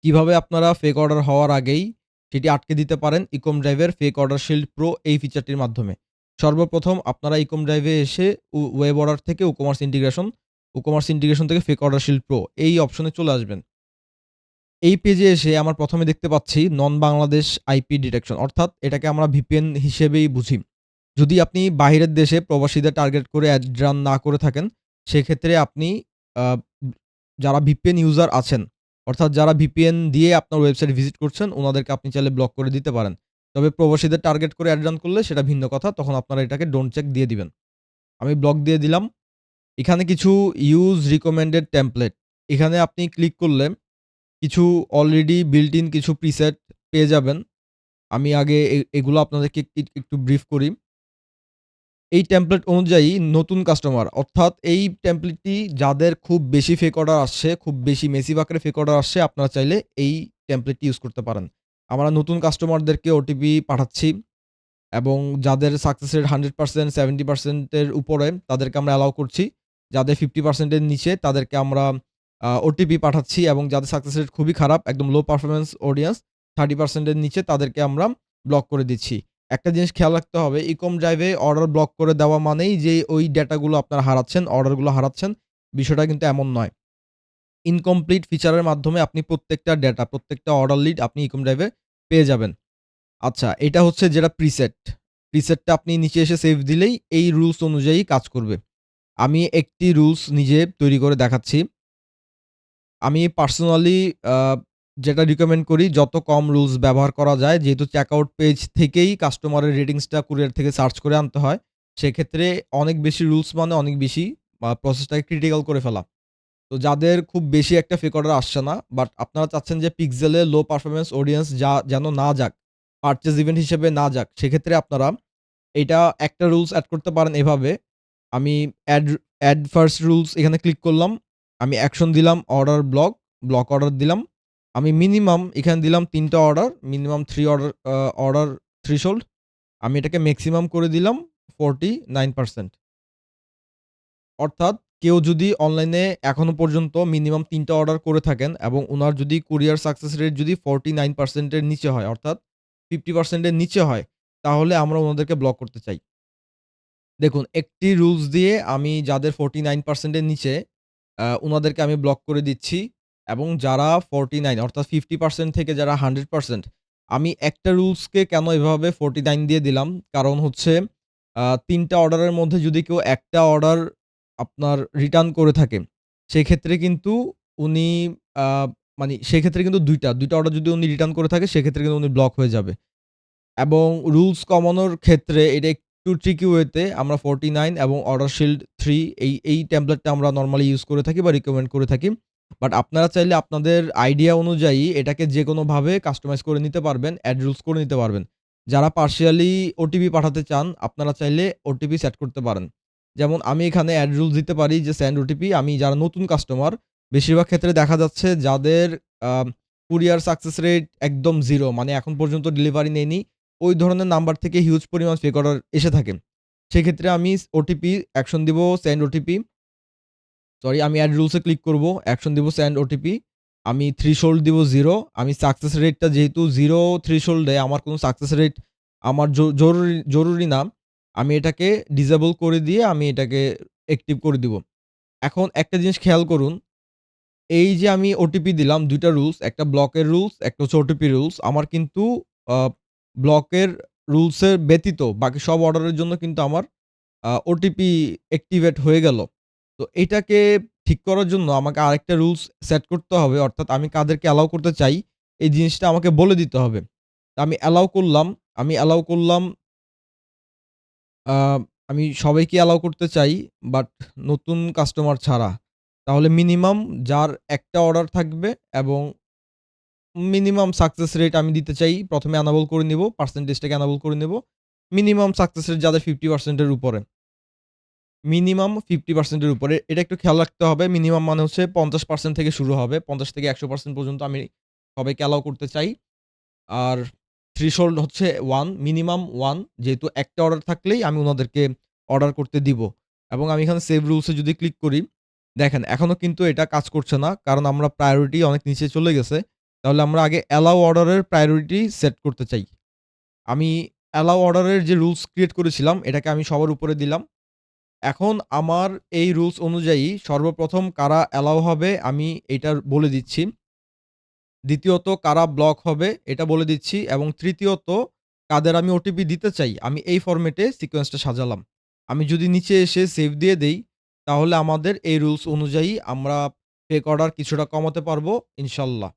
কিভাবে আপনারা fake order হওয়ার আগেই সেটি আটকে দিতে পারেন ইকম ড্রাইভের ফেক অর্ডার শিল্ড প্রো এই ফিচারটির মাধ্যমে। সর্বপ্রথম আপনারা ইকম ড্রাইভে এসে ওয়েব অর্ডার থেকে WooCommerce ইন্টিগ্রেশন থেকে ফেক অর্ডার শিল্ড প্রো এই অপশনে চলে আসবেন। এই পেজে এসে আমার ১ম এ দেখতে পাচ্ছি নন বাংলাদেশ আইপি ডিটেকশন, অর্থাৎ এটাকে আমরা ভিপিএন হিসেবেই বুঝি। যদি আপনি বাহিরের দেশে প্রবাসীদের টার্গেট করে অ্যাড রান না করে থাকেন, সেক্ষেত্রে আপনি আ যারা ভিপিএন ইউজার আছেন, অর্থাৎ যারা ভিপিএন দিয়ে আপনার ওয়েবসাইট ভিজিট করছেন, উনাদেরকে আপনি চাইলে ব্লক করে দিতে পারেন। তবে প্রবাসীদের টার্গেট করে অ্যাড রান করলে সেটা ভিন্ন কথা। তখন আপনারা এটাকে ডোন্ট চেক দিয়ে দিবেন। আমি ব্লক দিয়ে দিলাম। এখানে কিছু ইউজ রিকমেন্ডেড টেমপ্লেট, এখানে আপনি ক্লিক করলে কিছু অলরেডি বিল্ট ইন কিছু প্রিসেট পেয়ে যাবেন। আমি আগে এগুলো আপনাদেরকে একটু ব্রিফ করি। এই টেমপ্লেট অনুযায়ী নতুন কাস্টমার, অর্থাৎ এই টেমপ্লেটটি যাদের খুব বেশি ফেক অর্ডার আসছে, খুব বেশি মেসিভ আকারে ফেক অর্ডার আসছে, আপনারা চাইলে এই টেমপ্লেটটি ইউজ করতে পারেন। আমরা নতুন কাস্টমারদেরকে ওটিপি পাঠাচ্ছি এবং যাদের সাকসেস রেট 100% 70% এর উপরে তাদেরকে আমরা অ্যালাউ করছি। যাদের 50% এর নিচে তাদেরকে আমরা ওটিপি পাঠাচ্ছি এবং যাদের সাকসেস রেট খুবই খারাপ, একদম লো পারফরম্যান্স অডিয়েন্স 30% এর নিচে তাদেরকে আমরা ব্লক করে দিচ্ছি। একটা জিনিস খেয়াল রাখতে হবে, ইকম ড্রাইভে অর্ডার ব্লক করে দেওয়া মানেই যে ওই ডেটাগুলো আপনারা হারাচ্ছেন, অর্ডারগুলো হারাচ্ছেন, বিষয়টা কিন্তু এমন নয়। ইনকমপ্লিট ফিচারের মাধ্যমে আপনি প্রত্যেকটা ডেটা, প্রত্যেকটা অর্ডার লিড আপনি ইকম ড্রাইভে পেয়ে যাবেন। আচ্ছা, এটা হচ্ছে যেটা প্রিসেট। প্রিসেটটা আপনি নিচে এসে সেভ দিলেই এই রুলস অনুযায়ী কাজ করবে। আমি একটি রুলস নিজে তৈরি করে দেখাচ্ছি। আমি পার্সোনালি আ যেটা রিকমেন্ড করি যত কম রুলস ব্যবহার করা যায়। যেহেতু চেকআউট পেজ থেকেই কাস্টমারের রেটিংসটা কুরিয়ার থেকে সার্চ করে আনতে হয়। সেক্ষেত্রে অনেক বেশি রুলস মানে অনেক বেশি প্রসেসটাকে ক্রিটিক্যাল করে ফেলা। তো যাদের খুব বেশি একটা ফেক অর্ডার আসছে না, বাট আপনারা চাচ্ছেন যে পিক্সেলে লো পারফরম্যান্স অডিয়েন্স যেন না যাক, পারচেজ ইভেন্ট হিসেবে না যাক, সেক্ষেত্রে আপনারা এইটা একটা রুলস এড করতে পারেন এভাবে। আমি এড ফার্স্ট রুলস এখানে ক্লিক করলাম। আমি অ্যাকশন দিলাম ব্লক অর্ডার দিলাম। আমি মিনিমাম এখানে দিলাম ৩ টা অর্ডার, মিনিমাম ৩ অর্ডার থ্রেশহোল্ড। আমি এটাকে মেক্সিমাম করে দিলাম 49%। অর্থাৎ কেউ যদি অনলাইনে এখনো পর্যন্ত মিনিমাম ৩ টা অর্ডার করে থাকেন এবং উনার যদি কুরিয়ার সাকসেস রেট যদি 49% এর নিচে হয়, অর্থাৎ 50% এর নিচে হয়, তাহলে আমরা উনাদেরকে ব্লক করতে চাই। দেখুন, একটি রুলস দিয়ে আমি যাদের 49% এর নিচে উনাদেরকে আমি ব্লক করে দিচ্ছি এবং যারা 49 অর্থাৎ 50% থেকে যারা 100%, আমি একটা রুলসকে কেন এভাবে 49 দিয়ে দিলাম? কারণ হচ্ছে ৩ টা অর্ডারের মধ্যে যদি কেউ একটা অর্ডার আপনার রিটার্ন করে থাকে, সেক্ষেত্রে কিন্তু উনি আ মানি সেক্ষেত্রে কিন্তু ২ টা অর্ডার যদি উনি রিটার্ন করে থাকে সেক্ষেত্রে কিন্তু উনি ব্লক হয়ে যাবে। এবং রুলস কমানোর ক্ষেত্রে এটা একটু ট্রিকি ওয়েতে আমরা 49 এবং অর্ডার শিল্ড 3 এই টেমপ্লেটটা আমরা নরমালি ইউজ করে থাকি বা রিকমেন্ড করে থাকি। বাট আপনারা চাইলে আপনাদের আইডিয়া অনুযায়ী এটাকে যেকোনোভাবে কাস্টমাইজ করে নিতে পারবেন, এড রুলস করে নিতে পারবেন। যারা পার্শিয়ালি ওটিপি পাঠাতে চান, আপনারা চাইলে ওটিপি সেট করতে পারেন। যেমন আমি এখানে এড রুলস দিতে পারি যে সেন্ড ওটিপি। আমি যারা নতুন কাস্টমার, বেশিরভাগ ক্ষেত্রে দেখা যাচ্ছে যাদের আ কুরিয়ার সাকসেস রেট একদম 0, মানে এখন পর্যন্ত ডেলিভারি নেয়নি, ওই ধরনের নাম্বার থেকে হিউজ পরিমাণ ফেক অর্ডার এসে থাকে। সেক্ষেত্রে আমি ওটিপি অ্যাকশন দিব সেন্ড ওটিপি। আমি এড রুলস এ ক্লিক করব। অ্যাকশন দিব সেন্ড ওটিপি। আমি থ্রেশহোল্ড দিব 0। আমি সাকসেস রেটটা যেহেতু 0 থ্রেশহোল্ড এ আমার কোনো সাকসেস রেট আমার জরুরি না। আমি এটাকে ডিসেবল করে দিয়ে আমি এটাকে অ্যাক্টিভ করে দিব। এখন একটা জিনিস খেয়াল করুন, এই যে আমি ওটিপি দিলাম ২ টা রুলস, একটা ব্লকের রুলস, একটা হচ্ছে ওটিপি রুলস। আমার কিন্তু আ ব্লকের রুলসের ব্যতীত বাকি সব অর্ডারের জন্য কিন্তু আমার ওটিপি অ্যাক্টিভেট হয়ে গেল। তো এটাকে ঠিক করার জন্য আমাকে আরেকটা রুলস সেট করতে হবে। অর্থাৎ আমি কাদেরকে অ্যালাউ করতে চাই, এই জিনিসটা আমাকে বলে দিতে হবে। তো আমি অ্যালাউ করলাম। আমি অ্যালাউ করলাম আ আমি সবাইকে অ্যালাউ করতে চাই, বাট নতুন কাস্টমার ছাড়া। তাহলে মিনিমাম যার একটা অর্ডার থাকবে এবং মিনিমাম সাকসেস রেট আমি দিতে চাই। ১ম এ এনাবল করে নিব। পার্সেন্টেজটাকে এনাবল করে নিব। মিনিমাম সাকসেস রেট যাদের 50% এর উপরে। মিনিমাম 50% এর উপরে। এটা একটু খেয়াল রাখতে হবে। মিনিমাম মানে হচ্ছে 50% থেকে শুরু হবে। ৫০ থেকে ১০০% পর্যন্ত আমি সবাইকে অ্যালাউ করতে চাই। আর থ্রেশহোল্ড হচ্ছে ১, মিনিমাম ১, যেহেতু একটা অর্ডার থাকলেই আমি উনাদেরকে অর্ডার করতে দিব। এবং আমি এখানে সেভ রুলস এ যদি ক্লিক করি, দেখেন এখনো কিন্তু এটা কাজ করছে না। কারণ আমরা প্রায়োরিটি অনেক নিচে চলে গেছে। তাহলে আমরা আগে অ্যালাউ অর্ডারের প্রায়োরিটি সেট করতে চাই। আমি অ্যালাউ অর্ডারের যে রুলস ক্রিয়েট করেছিলাম এটাকে আমি সবার উপরে দিলাম। এখন আমার এই রুলস অনুযায়ী সর্বপ্রথম কারা অ্যালাউ হবে আমি এইটা বলে দিচ্ছি। দ্বিতীয়ত কারা ব্লক হবে এটা বলে দিচ্ছি এবং তৃতীয়ত কাদের আমি ওটিপি দিতে চাই আমি এই ফরম্যাটে সিকোয়েন্সটা সাজালাম। আমি যদি নিচে এসে সেভ দিয়ে দেই তাহলে আমাদের এই রুলস অনুযায়ী আমরা ফেক অর্ডার কিছুটা কমাতে পারবো ইনশাল্লাহ।